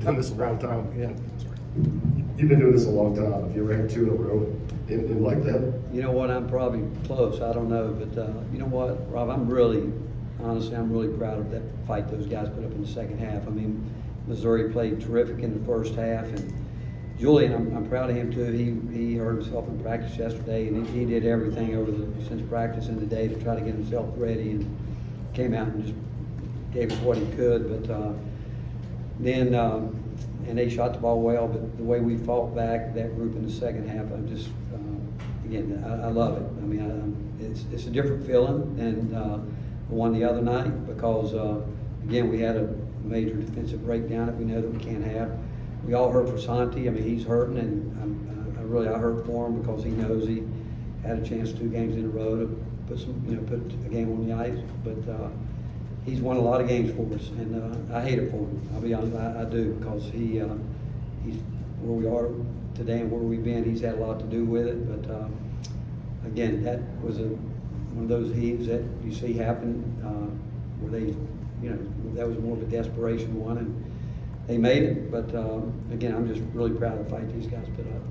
Done this a long time. Yeah. You've been doing this a long time. Have you ever had two in a row in like that? You know what, I'm probably close, I don't know, but you know what, Rob, honestly, I'm really proud of that fight those guys put up in the second half. I mean, Missouri played terrific in the first half, and Julian, I'm proud of him too. He hurt himself in practice yesterday, and he did everything since practice and the day to try to get himself ready, and came out and just gave us what he could. But then and they shot the ball well, but the way we fought back that group in the second half, I'm just again, I love it. I mean, it's a different feeling than the one the other night because again, we had a major defensive breakdown that we know that we can't have. We all hurt for Santi. I mean, he's hurting, and I hurt for him because he knows he had a chance 2 games in a row to put a game on the ice. But he's won a lot of games for us, and I hate it for him. I'll be honest, I do, because he's where we are today and where we've been. He's had a lot to do with it. But again, that was one of those heaves that you see happen where they, that was more of a desperation one, and they made it. But again, I'm just really proud of the fight these guys put up.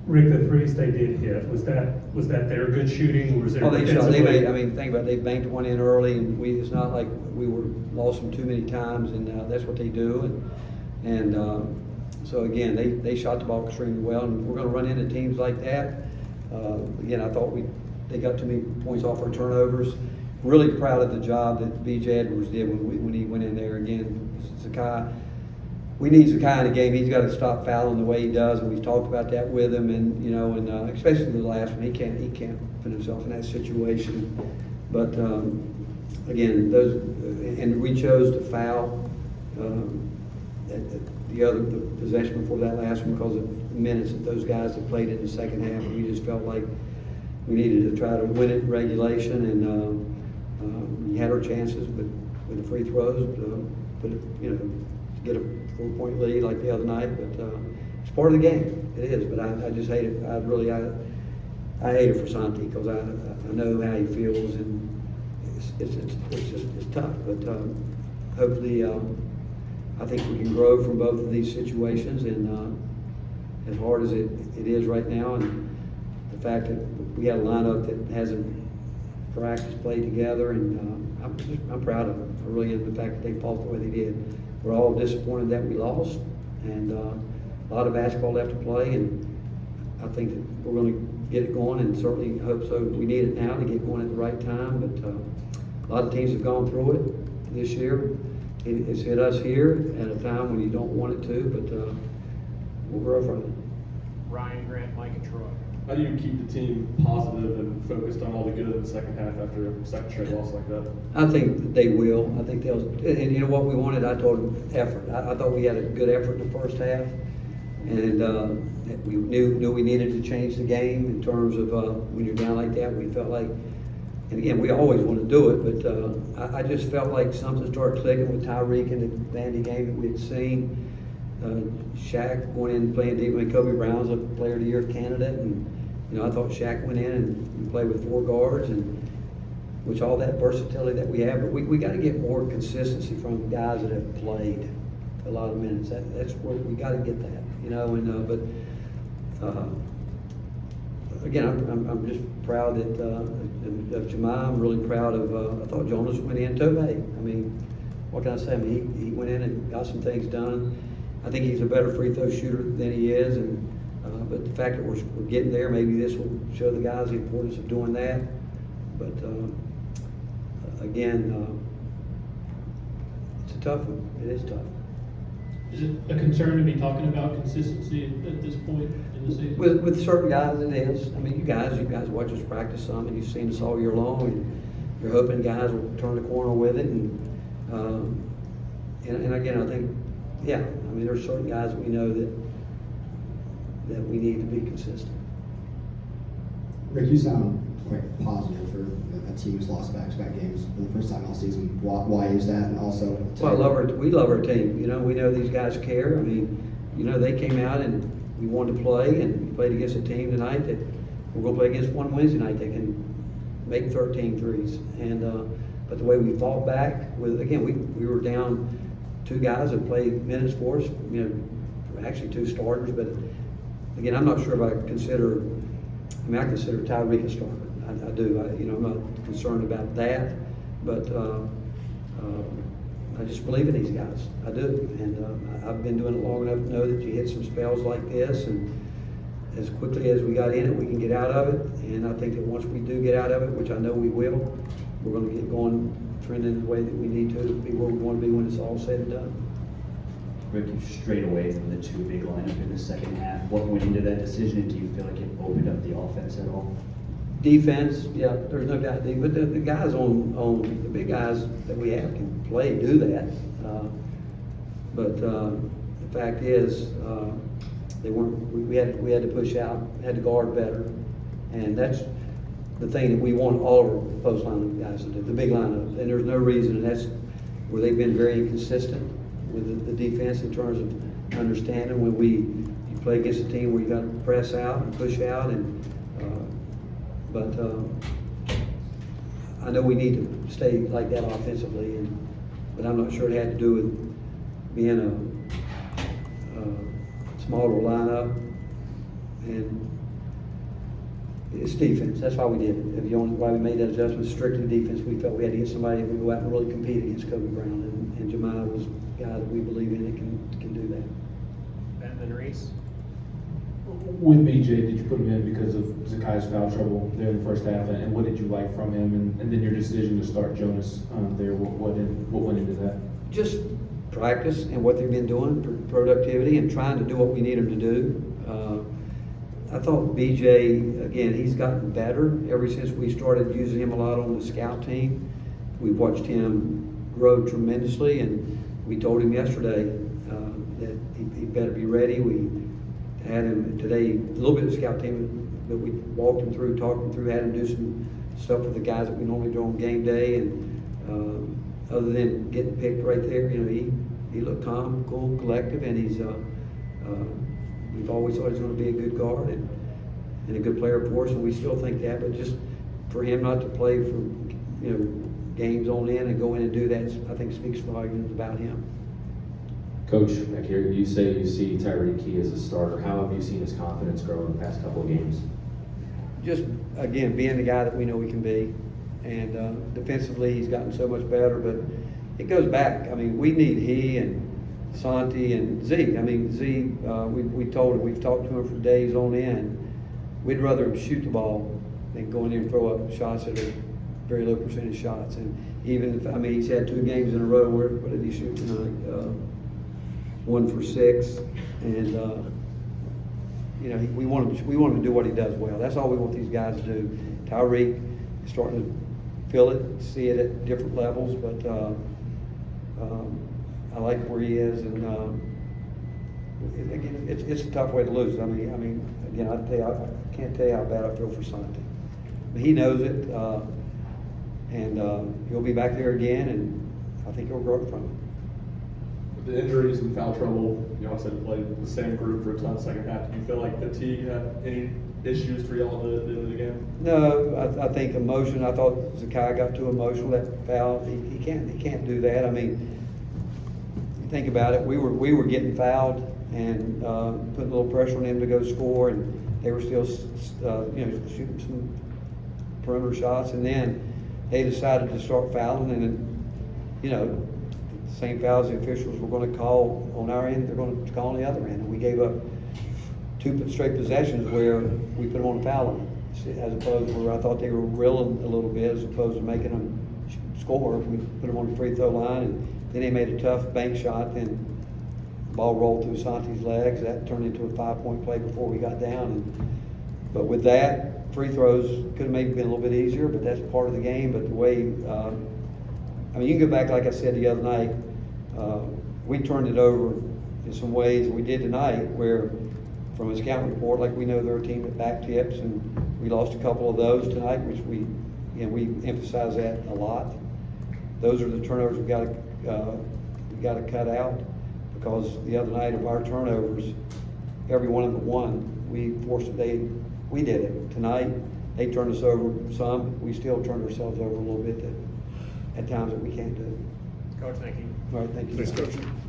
Rick, the threes they did hit, was that their good shooting, or was there? Oh, they shot. They made. I mean, think about it. They banked one in early, and it's not like we lost them too many times, and that's what they do. And so again, they shot the ball extremely well, and we're going to run into teams like that. Again, I thought they got too many points off our turnovers. Really proud of the job that B.J. Edwards did when he went in there. Again, Zakai. We need Zakai in the game. He's got to stop fouling the way he does, and we've talked about that with him. And especially the last one, he can't put himself in that situation. But again, and we chose to foul the possession before that last one because of the minutes that those guys that played in the second half. We just felt like we needed to try to win it in regulation, and we had our chances, but with the free throws, get a 4-point lead like the other night. But it's part of the game. It is. But I just hate it. I hate it for Santi because I know how he feels, and it's tough. But hopefully, I think we can grow from both of these situations. And as hard as it is right now, and the fact that we got a lineup that hasn't practiced, played together, and I'm proud of them. I really am. The fact that they fought the way they did. We're all disappointed that we lost, and a lot of basketball left to play, and I think that we're going to get it going, and certainly hope so. We need it now to get going at the right time, but a lot of teams have gone through it this year. It's hit us here at a time when you don't want it to, but we'll grow from it. Ryan, Grant, Mike, and Troy. How do you keep the team positive and focused on all the good in the second half after a second straight loss like that? I think that they will. I think they'll. And you know what we wanted? I told them effort. I thought we had a good effort in the first half, and we knew we needed to change the game in terms of when you're down like that. We felt like, and again, we always want to do it, but I just felt like something started clicking with Tyreek in the Vandy game that we had seen. Shaq going in and playing deep. I mean, Kobe Brown's a Player of the Year candidate, and I thought Shaq went in and we played with 4 guards, and which all that versatility that we have. But we got to get more consistency from guys that have played a lot of minutes. That's where we got to get that, but again, I'm just proud of Jemai. I'm really proud of. I thought Jonas went in too. I mean, what can I say? I mean, he went in and got some things done. I think he's a better free throw shooter than he is, and but the fact that we're getting there, maybe this will show the guys the importance of doing that. But again, it's a tough one. It is tough. Is it a concern to be talking about consistency at this point in the season? With certain guys, it is. I mean, you guys watch us practice some, and you've seen us all year long, and you're hoping guys will turn the corner with it. And again, I think, yeah, I mean, there's certain guys that we know that we need to be consistent. Rick, you sound quite positive for a team who's lost back-to-back games for the first time all season. Why is that? And also, well, we love our team. We know these guys care. I mean, they came out and we wanted to play, and we played against a team tonight that we're going to play against one Wednesday night that can make 13 threes. And but the way we fought back with, again, we were down two guys that play minutes for us, actually two starters, but again, I'm not sure if I consider Tyreek a starter. I do. I'm not concerned about that, but I just believe in these guys. I do, and I've been doing it long enough to know that you hit some spells like this, and as quickly as we got in it, we can get out of it. And I think that once we do get out of it, which I know we will, we're going to get going, trending the way that we need to be where we want to be when it's all said and done. Rick, you strayed away from the two big lineup in the second half. What went into that decision, and do you feel like it opened up the offense at all? Defense, yeah, there's no doubt. But the guys on the big guys that we have can play, do that. But the fact is, they weren't. We had to push out, had to guard better, and that's the thing that we want all our post line guys to do. The big lineup, and there's no reason, and that's where they've been very inconsistent with the defense in terms of understanding when you play against a team where you got to press out and push out and. But I know we need to stay like that offensively, but I'm not sure it had to do with being a smaller lineup, and it's defense. That's why we did it. Why we made that adjustment, strictly defense. We felt we had to get somebody that would go out and really compete against Kobe Brown, and Jemiah was a guy that we believe in that can do that. Ben Reese. With BJ, did you put him in because of Zakai's foul trouble there in the first half, and what did you like from him, and then your decision to start Jonas there? What went into that? Just practice and what they've been doing, productivity, and trying to do what we need them to do. I thought BJ, again, he's gotten better ever since we started using him a lot on the scout team. We've watched him grow tremendously, and we told him yesterday that he better be ready. We had him today, a little bit of the scout team, but we walked him through, talked him through, had him do some stuff with the guys that we normally do on game day, and other than getting picked right there, he looked calm, cool, collective, and he's we've always thought he's going to be a good guard and a good player for us, and we still think that. But just for him not to play for games on in and go in and do that, I think speaks volumes about him. Coach, back here, you say you see Tyreek Key as a starter. How have you seen his confidence grow in the past couple of games? Just, again, being the guy that we know he can be. And defensively, he's gotten so much better, but it goes back. I mean, we need he and Santi and Z. I mean, Z, we've talked to him for days on end. We'd rather him shoot the ball than go in there and throw up shots that are very low percentage shots. And even if, he's had 2 games in a row where, what did he shoot tonight? 1 for 6, and we want him to do what he does well. That's all we want these guys to do. Tyreek is starting to feel it, see it at different levels, but I like where he is, and again, it's a tough way to lose. I mean, again, I can't tell you how bad I feel for Santi. But he knows it, and he'll be back there again, and I think he'll grow from it. The injuries and foul trouble, I said played the same group for a ton of the second half. Do you feel like the team had any issues for y'all at the end of the game? No, I think emotion. I thought Zakai got too emotional. That foul, he can't do that. I mean, think about it. We were getting fouled and putting a little pressure on them to go score, and they were still shooting some perimeter shots, and then they decided to start fouling, and same fouls the officials were going to call on our end, they're going to call on the other end. And we gave up 2 straight possessions where we put them on a foul line, as opposed to where I thought they were reeling a little bit, as opposed to making them score. We put them on the free throw line, and then they made a tough bank shot, then the ball rolled through Santi's legs. That turned into a 5-point play before we got down. But with that, free throws could have maybe been a little bit easier, but that's part of the game. But the way, you can go back, like I said the other night, we turned it over in some ways we did tonight, where from a scout report, like we know they're a team that back tips, and we lost a couple of those tonight, which we emphasize that a lot. Those are the turnovers we got to cut out, because the other night of our turnovers, every one of them won. We forced it. We did it tonight. They turned us over some. We still turned ourselves over a little bit at times that we can't do. Coach, thank you. All right, thank you. Thanks, Coach.